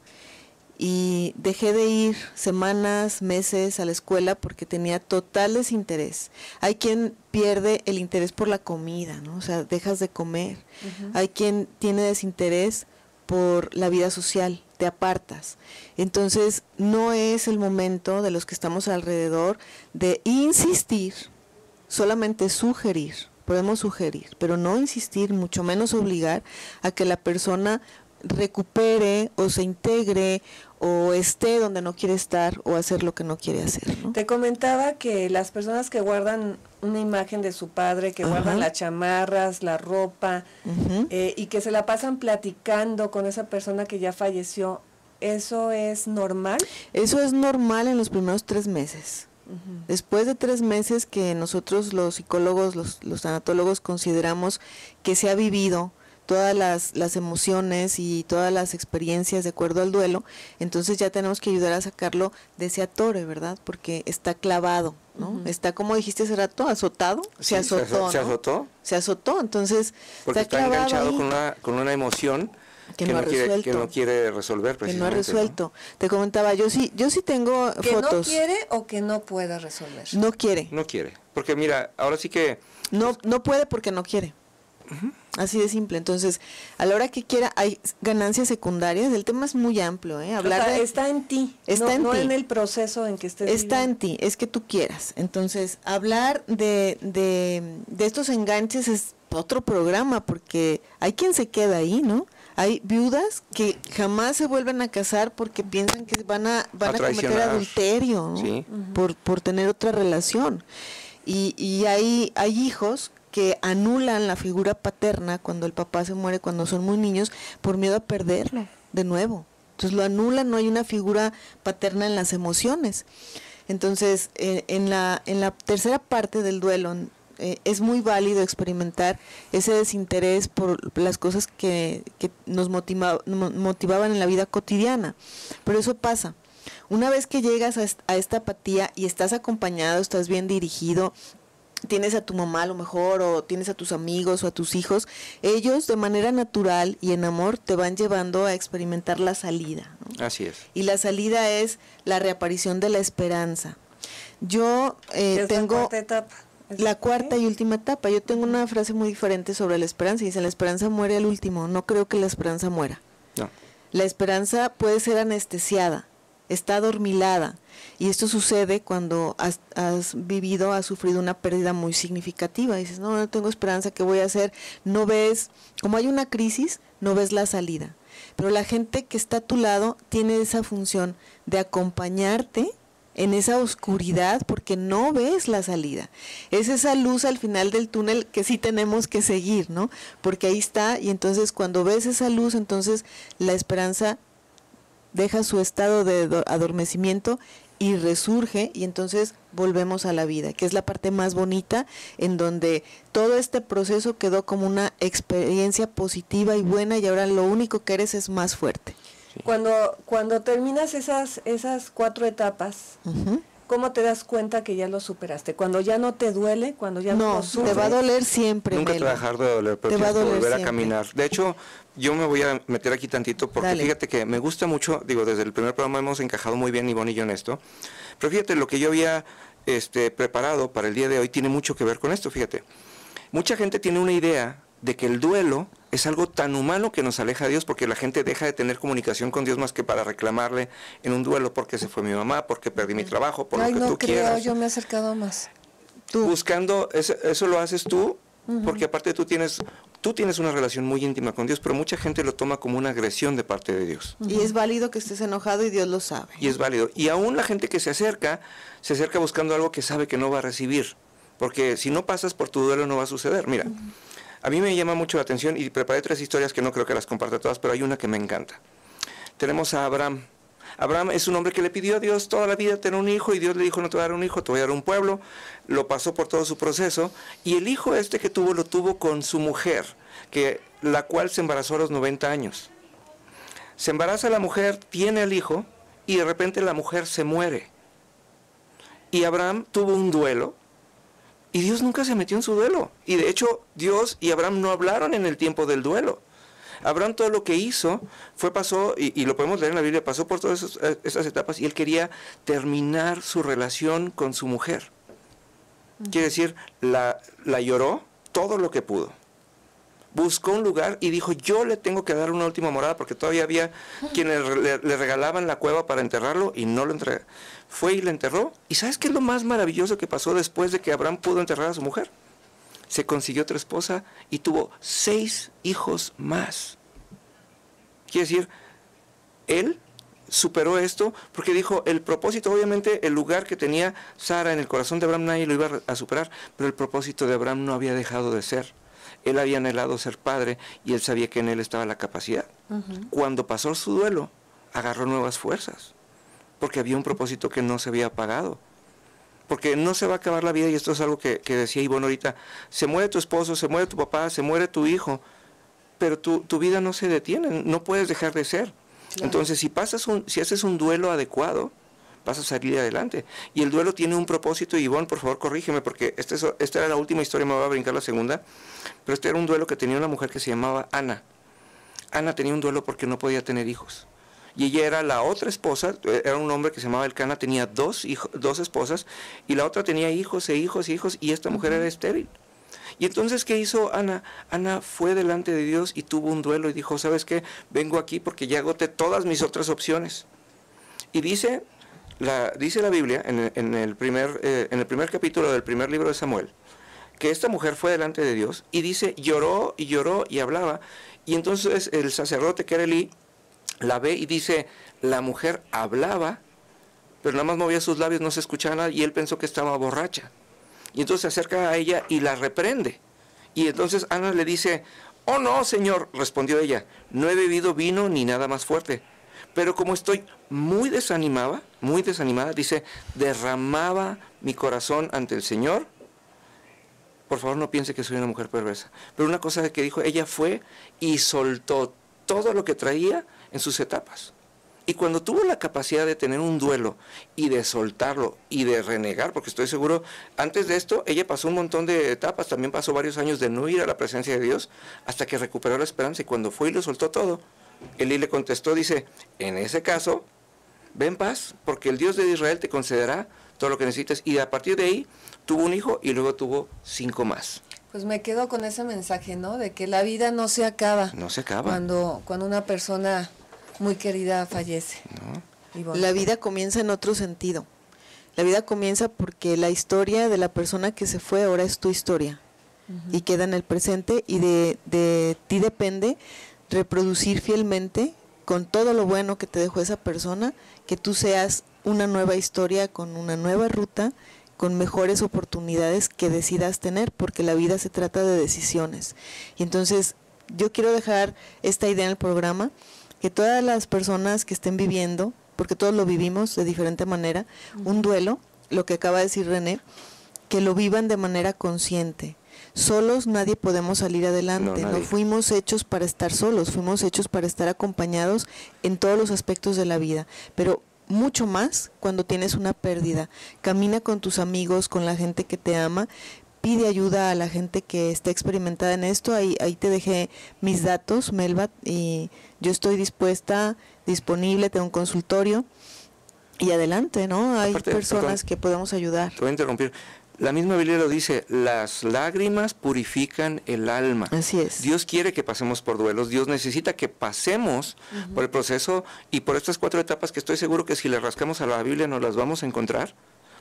Y dejé de ir semanas, meses a la escuela porque tenía total desinterés. Hay quien pierde el interés por la comida, ¿no? O sea, dejas de comer. Hay quien tiene desinterés por la vida social, te apartas. Entonces, no es el momento de los que estamos alrededor de insistir, solamente sugerir. Podemos sugerir, pero no insistir, mucho menos obligar a que la persona recupere o se integre o esté donde no quiere estar o hacer lo que no quiere hacer, ¿no? Te comentaba que las personas que guardan una imagen de su padre, que guardan las chamarras, la ropa, y que se la pasan platicando con esa persona que ya falleció, ¿eso es normal? Eso es normal en los primeros 3 meses. Después de 3 meses que nosotros los psicólogos, los tanatólogos consideramos que se ha vivido todas las emociones y todas las experiencias de acuerdo al duelo, entonces ya tenemos que ayudar a sacarlo de ese atore, ¿verdad? Porque está clavado, ¿no? Está, como dijiste hace rato, azotado, Sí, se azotó, ¿no? ¿Se azotó? Se azotó, entonces Porque está clavado enganchado ahí, con una emoción que no ha resuelto. que no quiere resolver que no ha precisamente. resuelto. Te comentaba, yo sí tengo ¿Que fotos. no quiere o que no pueda resolver? No quiere. No quiere. Porque mira, ahora sí que... No puede porque no quiere. Así de simple. Entonces, a la hora que quiera, hay ganancias secundarias. El tema es muy amplio, ¿eh? Hablar O sea, de... está en ti, Está en no ti. en el proceso en que estés Está viviendo. en ti, es que tú quieras. Entonces, hablar de estos enganches es otro programa, porque hay quien se queda ahí, ¿no? Hay viudas que jamás se vuelven a casar porque piensan que van a cometer traicionar. adulterio, ¿no? Sí. por tener otra relación. Y hay hijos que anulan la figura paterna cuando el papá se muere, cuando son muy niños, por miedo a perderlo de nuevo. Entonces lo anulan, no hay una figura paterna en las emociones. Entonces, en la tercera parte del duelo, es muy válido experimentar ese desinterés por las cosas que nos motivaban en la vida cotidiana. Pero eso pasa. Una vez que llegas a esta apatía y estás acompañado, estás bien dirigido, tienes a tu mamá a lo mejor, o tienes a tus amigos o a tus hijos, ellos de manera natural y en amor te van llevando a experimentar la salida, ¿no? Así es. Y la salida es la reaparición de la esperanza. Yo Que es tengo la cuarta etapa. la cuarta y última etapa. Yo tengo una frase muy diferente sobre la esperanza. Dice, la esperanza muere al último. No creo que la esperanza muera. No. La esperanza puede ser anestesiada, está adormilada. Y esto sucede cuando has sufrido una pérdida muy significativa. Dices, no tengo esperanza, ¿qué voy a hacer? No ves, como hay una crisis, no ves la salida. Pero la gente que está a tu lado tiene esa función de acompañarte en esa oscuridad porque no ves la salida. Es esa luz al final del túnel que sí tenemos que seguir, ¿no? Porque ahí está, y entonces cuando ves esa luz, entonces la esperanza deja su estado de adormecimiento y resurge, y entonces volvemos a la vida, que es la parte más bonita, en donde todo este proceso quedó como una experiencia positiva y buena, y ahora lo único que eres es más fuerte. Cuando terminas esas 4 etapas, Ujú. ¿cómo te das cuenta que ya lo superaste? Cuando ya no te duele, cuando ya no No, lo sufres. te va a doler siempre, Nunca te Melo. va a dejar de doler, pero Te va a tienes que doler volver a siempre. caminar. De hecho, yo me voy a meter aquí tantito porque Dale. fíjate que me gusta mucho, digo, desde el primer programa hemos encajado muy bien Ivonne y yo en esto, pero fíjate, lo que yo había preparado para el día de hoy tiene mucho que ver con esto, fíjate. Mucha gente tiene una idea de que el duelo es algo tan humano que nos aleja de Dios, porque la gente deja de tener comunicación con Dios más que para reclamarle en un duelo porque se fue mi mamá, porque perdí mi trabajo, por Ay, lo que no tú creo, quieras. yo me he acercado más. Buscando, eso lo haces tú, porque aparte tú tienes una relación muy íntima con Dios, pero mucha gente lo toma como una agresión de parte de Dios. Y es válido que estés enojado y Dios lo sabe. Y es válido. Y aún la gente que se acerca buscando algo que sabe que no va a recibir, porque si no pasas por tu duelo no va a suceder. Mira, a mí me llama mucho la atención y preparé 3 historias que no creo que las comparta todas, pero hay una que me encanta. Tenemos a Abraham. Abraham es un hombre que le pidió a Dios toda la vida tener un hijo, y Dios le dijo, no te voy a dar un hijo, te voy a dar un pueblo. Lo pasó por todo su proceso, y el hijo que tuvo lo tuvo con su mujer, la cual se embarazó a los 90 años. Se embaraza la mujer, tiene el hijo, y de repente la mujer se muere. Y Abraham tuvo un duelo, y Dios nunca se metió en su duelo. Y de hecho, Dios y Abraham no hablaron en el tiempo del duelo. Abraham todo lo que hizo pasó, y lo podemos leer en la Biblia, pasó por todas esas etapas, y él quería terminar su relación con su mujer. Quiere decir, la lloró todo lo que pudo. Buscó un lugar y dijo, yo le tengo que dar una última morada, porque todavía había quienes le regalaban la cueva para enterrarlo, y no lo entregó. Fue y le enterró. ¿Y sabes qué es lo más maravilloso que pasó después de que Abraham pudo enterrar a su mujer? Se consiguió otra esposa y tuvo 6 hijos más. Quiere decir, él superó esto porque dijo, el propósito, obviamente el lugar que tenía Sara en el corazón de Abraham nadie lo iba a superar, pero el propósito de Abraham no había dejado de ser. Él había anhelado ser padre y él sabía que en él estaba la capacidad. Cuando pasó su duelo, agarró nuevas fuerzas, porque había un propósito que no se había apagado. Porque no se va a acabar la vida, y esto es algo que decía Ivonne ahorita. Se muere tu esposo, se muere tu papá, se muere tu hijo, pero tu vida no se detiene, no puedes dejar de ser. Claro. Entonces, si haces un duelo adecuado, vas a salir adelante. Y el duelo tiene un propósito, y Ivonne, por favor, corrígeme, porque esta era la última historia, me voy a brincar la segunda, pero este era un duelo que tenía una mujer que se llamaba Ana. Ana tenía un duelo porque no podía tener hijos. Y ella era la otra esposa, era un hombre que se llamaba Elcana, tenía 2 esposas, y la otra tenía hijos e hijos e hijos, y esta mujer era estéril. Y entonces, ¿qué hizo Ana? Ana fue delante de Dios y tuvo un duelo y dijo, ¿sabes qué? Vengo aquí porque ya agoté todas mis otras opciones. Y dice la Biblia, en el primer capítulo del primer libro de Samuel, que esta mujer fue delante de Dios y dice, lloró y hablaba. Y entonces el sacerdote que era Elí la ve y dice, la mujer hablaba, pero nada más movía sus labios, no se escuchaba nada, y él pensó que estaba borracha. Y entonces se acerca a ella y la reprende. Y entonces Ana le dice, oh no, Señor, respondió ella, no he bebido vino ni nada más fuerte. Pero como estoy muy desanimada, dice, derramaba mi corazón ante el Señor. Por favor, no piense que soy una mujer perversa. Pero una cosa que dijo, ella fue y soltó todo lo que traía en sus etapas. Y cuando tuvo la capacidad de tener un duelo y de soltarlo y de renegar, porque estoy seguro, antes de esto, ella pasó un montón de etapas, también pasó varios años de no ir a la presencia de Dios, hasta que recuperó la esperanza, y cuando fue y lo soltó todo, Elí le contestó, dice, en ese caso, ve en paz, porque el Dios de Israel te concederá todo lo que necesites. Y a partir de ahí, tuvo un hijo y luego tuvo 5 más. Pues me quedo con ese mensaje, ¿no? De que la vida no se acaba. No se acaba. Cuando una persona muy querida fallece. ¿No? Ivonne. La vida comienza en otro sentido. La vida comienza porque la historia de la persona que se fue ahora es tu historia. Y queda en el presente, y de ti depende reproducir fielmente, con todo lo bueno que te dejó esa persona, que tú seas una nueva historia con una nueva ruta, con mejores oportunidades que decidas tener, porque la vida se trata de decisiones. Y entonces yo quiero dejar esta idea en el programa, que todas las personas que estén viviendo, porque todos lo vivimos de diferente manera, un duelo, lo que acaba de decir René, que lo vivan de manera consciente. Solos nadie podemos salir adelante, No, no nadie. fuimos hechos para estar solos, fuimos hechos para estar acompañados en todos los aspectos de la vida, pero mucho más cuando tienes una pérdida. Camina con tus amigos, con la gente que te ama, pide ayuda a la gente que está experimentada en esto. Ahí te dejé mis datos, Melba, y yo estoy disponible, tengo un consultorio, y adelante, ¿no? Hay Aparte, personas perdón, que podemos ayudar. Te voy a interrumpir. La misma Biblia lo dice, las lágrimas purifican el alma. Así es. Dios quiere que pasemos por duelos, Dios necesita que pasemos por el proceso y por estas 4 etapas que estoy seguro que si le rascamos a la Biblia nos las vamos a encontrar,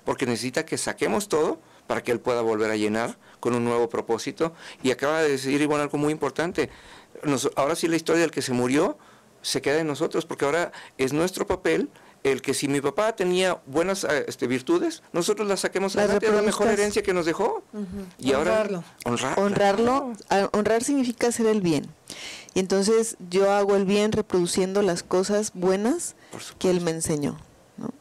porque necesita que saquemos todo para que Él pueda volver a llenar con un nuevo propósito. Y acaba de decir Ivonne algo muy importante, ahora sí la historia del que se murió se queda en nosotros, porque ahora es nuestro papel el que si mi papá tenía buenas virtudes, nosotros las saquemos Las adelante, es la mejor reproduzcas. herencia que nos dejó. Y Honrarlo. ahora Honrarlo, honrar significa hacer el bien. Y entonces yo hago el bien reproduciendo las cosas buenas Por supuesto. que Él me enseñó, ¿no?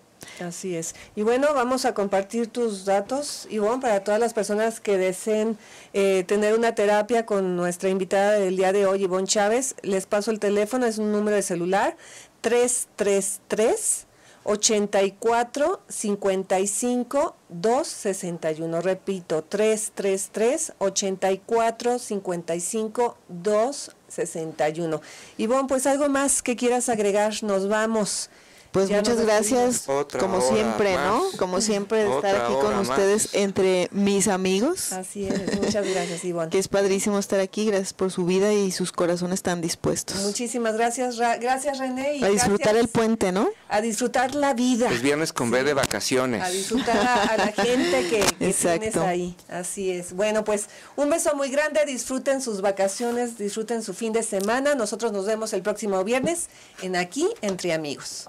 Así es. Y bueno, vamos a compartir tus datos, Ivonne, para todas las personas que deseen tener una terapia con nuestra invitada del día de hoy, Ivonne Chávez. Les paso el teléfono, es un número de celular, 333-84-55-261. Repito, 333-84-55-261. Ivonne, pues algo más que quieras agregar, nos vamos. Pues Ya muchas nos gracias, Otra como hora siempre, ¿no? más. Como siempre, de estar Otra aquí con hora ustedes, más. entre mis amigos, Así es, muchas gracias, Ivonne. que es padrísimo estar aquí. Gracias por su vida y sus corazones tan dispuestos. Muchísimas gracias, gracias René. Y A disfrutar gracias el puente, ¿no? a disfrutar la vida. es viernes con B de vacaciones. A disfrutar a la gente que Exacto. tienes ahí. Así es. Bueno, pues un beso muy grande. Disfruten sus vacaciones, disfruten su fin de semana. Nosotros nos vemos el próximo viernes en Aquí Entre Amigos.